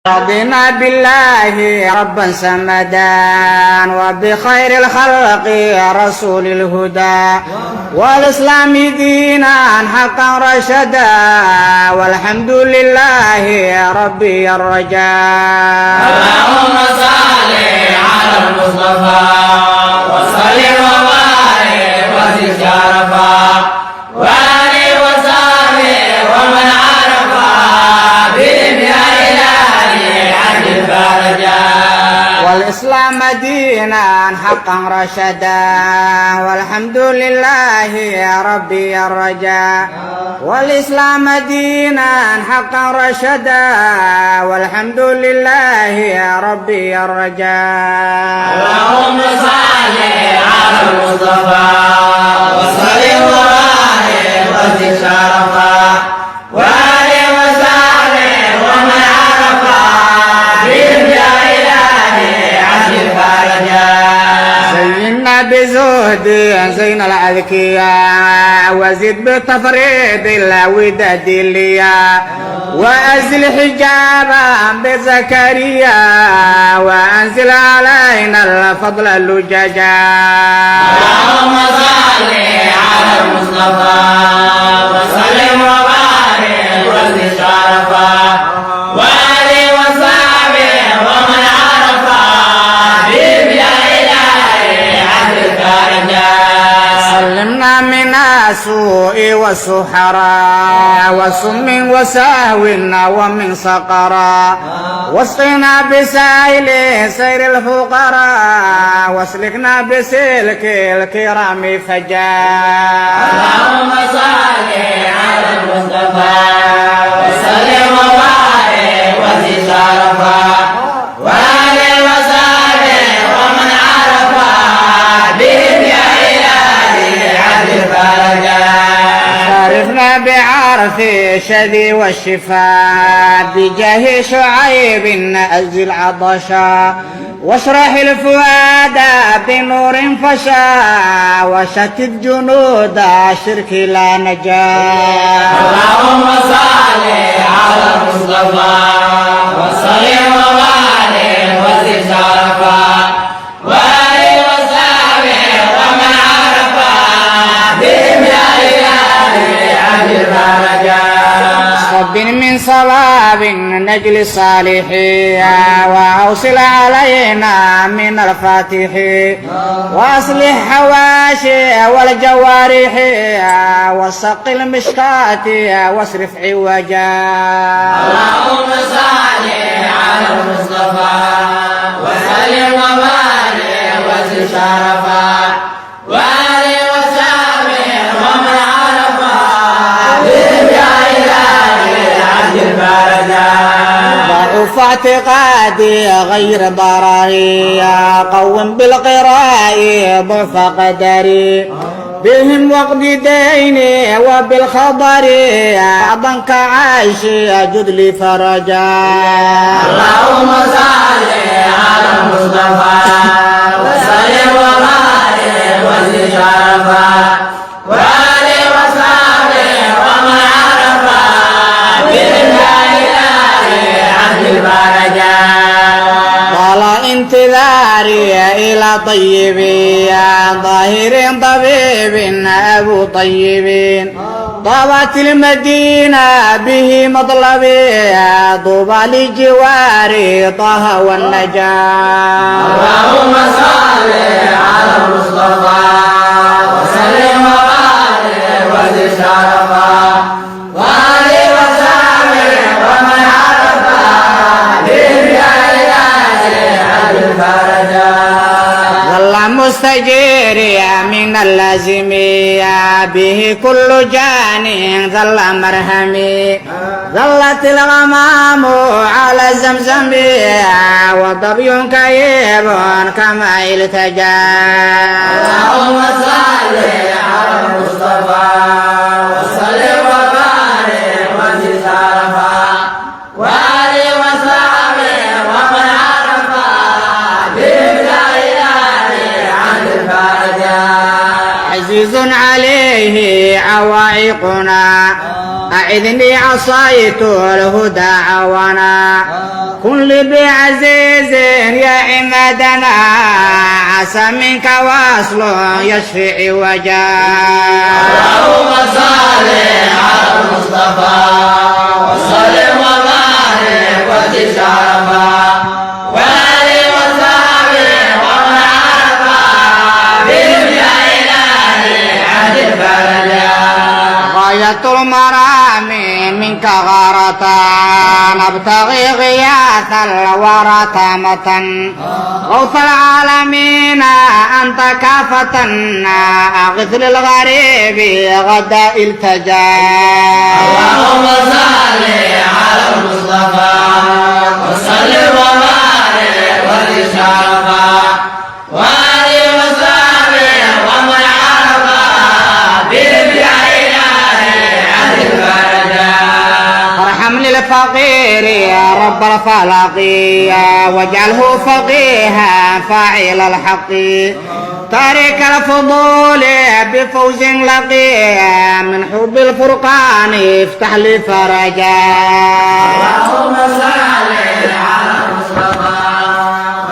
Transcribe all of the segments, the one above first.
رضينا بالله ربا سمدا وبخير الخلق رسول الهدى والإسلام دينا حقا رشدا والحمد لله ربي الرجاء. اللهم صل على المصطفى وسلم وبارك وزد شرفا وآله وصحبه ومن عرفا بهم يا إلهي عجل فرجا. والإسلام دينا حقا رشدا والحمد لله ربي الرجاء. والإسلام دينا حقا رشدا والحمد لله ربي الرجاء. اللهم صل على المصطفى وسلم وبارك وزد شرفا وآله وصحبه ومن عرفا بهم يا إلهي عجل فرجا. زينا بزهد زين الأذكياء وزد بتفريد الوداد ليا وأزل حجابا بزكريا وأنزل علينا الفضل اللججا. اللهم صل على المصطفى وسلم وبارك وزد شرفا وآله وصحبه ومن عرفا بهم يا إلهي عجل فرجا. سلمنا من السوء والسحراء وسم وسهو ومن سقراء واسقنا بسائل سير الفقراء واسلكنا بسلك الكرام فجاء. اللهم صل على المصطفى وسلم وبارك وزد شرفا وآله وصحبه ومن عرفا بهم يا إلهي عجل فرجا. عرفنا بعرف الشذي والشفاء بجاه شعيب أزل عطشا واشرح الفؤاد بنور فشا وشتت جنود الشرك لا نجاة. اللهم صل على المصطفى وسلم وبارك وزد شرفا وآله وصحبه ومن عرفا بهم يا إلهي عجل فرجا. صب من صلاب نجل صالحين وأوصل علينا من الفاتح وأصلح حواشي والجوارح وسق المشكات واصرف عوجا. اللهم صل على المصطفى وسلم وبارك وزد شرفا وآله وصحبه ومن عرفا بهم يا إلهي عجل فرجا. ضعف اعتقادي غير ضرري قوم بالقراء ضعف قدري بهم وقت ديني وبالخبر ضنك عيشي جد لي فرجا. اللهم صل على المصطفى وسلم وبارك وزد شرفا وآله وصحبه ومن عرفا بهم يا إلهي عجل فرجا. طال انتظاري إلى طيبي ظاهر طبيب أبو طيبين طابت المدينة به مطلبي طوبى لجواري طه والنجاة. اللهم صل على المصطفى وسلم وبارك وزد شرفا وآله وصحبه ومن عرفا بهم يا إلهي عجل فرجا. ظل مستجيري من اللازم به كل جان ظل مرهمي ظلت الغمام على زمزم وضبي كيب كما التجا. اللهم صل على المصطفى وسلم وبارك وزد شرفا وآله وصحبه ومن عرفا بهم يا إلهي عجل فرجا. عزيز عليه عوائقنا أعذني عصيت الهدى عوانا كن لي بعزيز يا عمادنا عسى منك واصل يشفي عوجا اللهم صل على المصطفى وسلم وبارك وزد شرفا وآله وصحبه ومن عرفا بهم يا إلهي عجل فرجا غاية المرام منك غارة نبتغي غياث الورى تامة غوث العالمين أنت كافة أغث للغريب غدا التجا اللهم صل على المصطفى وسلم وبارك وزد شرفا وآله وصحبه ومن عرفا بهم يا إلهي عجل فرجا ارحم للفقير يا رب الفلق واجعله فقيها فاعل الحق تارك الفضول بفوز لقي من حب الفرقان افتح لي فرجا اللهم صل على المصطفى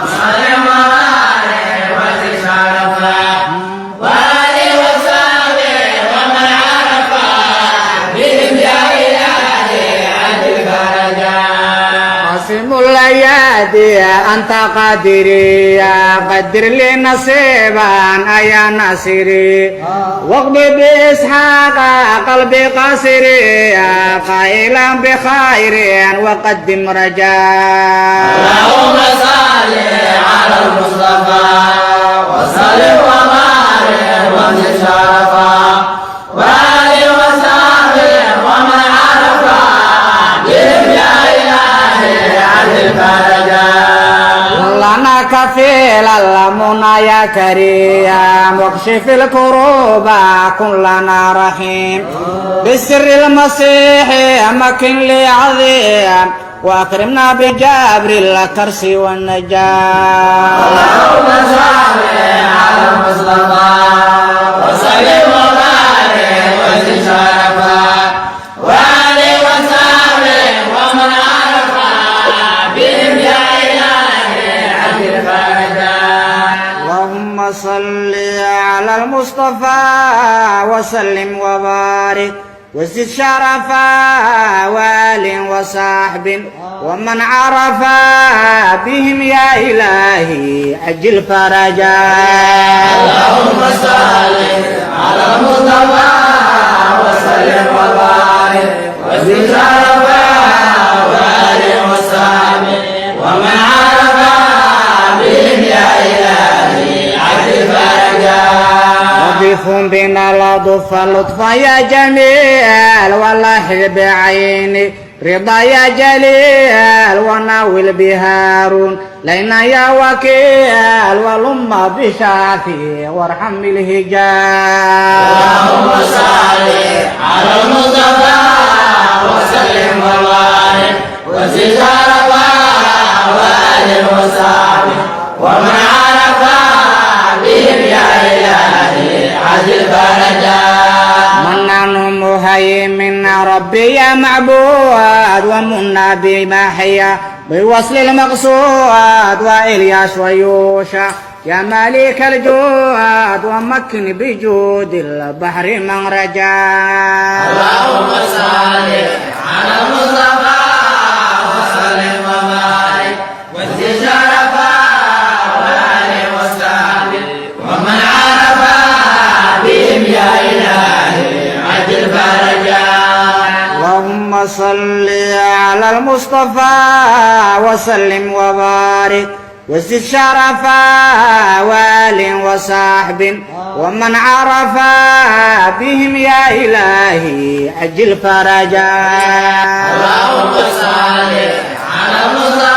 وسلم وبارك وزد شرفا وآله وصحبه ومن عرفا بهم يا إلهي عجل فرجا قاسم الايادي انت قادري قدر لي نصيبا يا ناصري واقض باسحاق قلبي قاصري قائلا بخير وقدم رجاء اللهم صل على المصطفى وسلم وبارك وزد شرفا وآله وصحبه ومن عرفا بهم يا إلهي عجل فرجا لنا كفيل المنى يا كريم واكشف الكروب كن لنا رحيم بسر المسيح مكن لي عظيم واكرمنا بجبر الكرس والنجاة اللهم صل على المصطفى وسلم وبارك وزد شرفا وآله وصحبه ومن عرفا بهم يا إلهي عجل فرجا اللهم صل على المصطفى وسلم وبارك وزد شرفا وآل وصحب ومن عرفا بهم يا إلهي أجل فرجا اللهم صل على المصطفى وسلم وبارك وزد شرفا وآله وصحبه ومن عرفا بهم يا إلهي عجل فرجا لطيف بنا لطف لطفا يا جميل والله بعيني رضا يا جليل وناول بهارون لينا يا وكيل والأمة بشافي وارحم الهجاء اللهم صل على المصطفى وسلم وبارك وزد شرفا وآله وصحبه ومن عرفا بهم يا إلهي عجل فرجا منان مهيمن ربي يا معبود ومنا بما حيا بوصل المقصود وإلياس ويوشع يا مالك الجود ومكن بجود البحر من رجاء اللهم صل على المصطفى وسلم وبارك وزد شرفا وآله وصحبه ومن عرفا بهم يا إلهي عجل فرجا اللهم صل على المصطفى وسلم وبارك وزد شرفا وآل وصحب ومن عرفا بهم يا إلهي أجل فرجا اللهم صل على المصطفى